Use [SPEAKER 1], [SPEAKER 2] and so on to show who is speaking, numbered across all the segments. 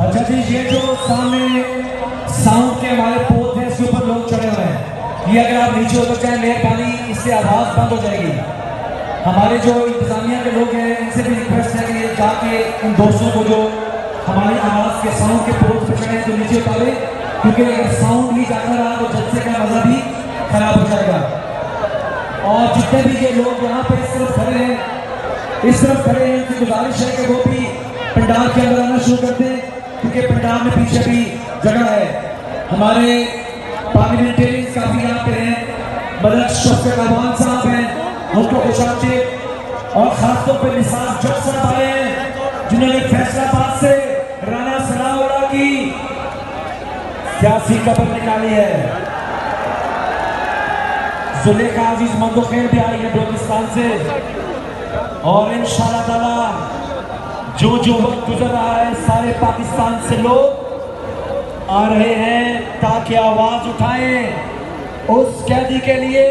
[SPEAKER 1] अच्छा जी, ये जो सामने साउंड के हमारे पोल हैं, इसके ऊपर लोग चढ़े हुए हैं। ये अगर आप नीचे उतर जाए मेहरबानी, इससे आवाज़ बंद हो जाएगी। हमारे जो इंतजामिया के लोग हैं, इनसे भी रिक्वेस्ट है कि ये जाके इन दोस्तों को जो हमारी आवाज़ के साउंड के पोल पर चढ़े हैं तो नीचे उतारे, क्योंकि अगर साउंड ही जाता रहा तो जलसे का मजा भी खराब हो जाएगा। और जितने भी ये लोग यहाँ पे इस तरफ खड़े हैं, उनकी गुजारिश है कि वो भी पंडाल के अंदर आना शुरू करते हैं, क्योंकि पंडाल में पीछे भी जगह है। हमारे पार्लियामेंटेरियंस काफी यहाँ पे हैं, मलक शफकत अवान साहब हैं, उनको खुशामदीद। और खासतौर पर निसार जज साहब आए हैं, जिन्होंने फैसलाबाद से राना सनाउल्लाह की सियासी कब्र निकाली है। जुलेखा अजीज मंदोखेर भी आई है बलोचिस्तान से। और इंशाअल्लाह ताला जो वक्त गुजर रहा है, सारे पाकिस्तान से लोग आ रहे हैं ताकि आवाज उठाएं उस कैदी के लिए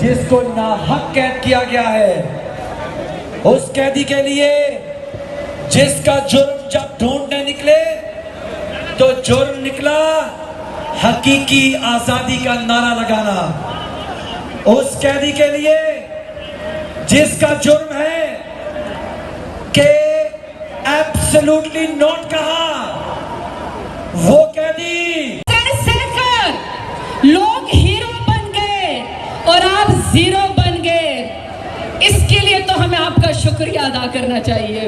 [SPEAKER 1] जिसको नाहक कैद किया गया है, उस कैदी के लिए जिसका जुर्म जब ढूंढने निकले तो जुर्म निकला हकीकी आजादी का नारा लगाना, उस कैदी के लिए जिसका जुर्म है कि एब्सोल्युटली नॉट कहा, वो कैदी
[SPEAKER 2] लोग हीरो बन गए और आप जीरो बन गए। इसके लिए तो हमें आपका शुक्रिया अदा करना चाहिए।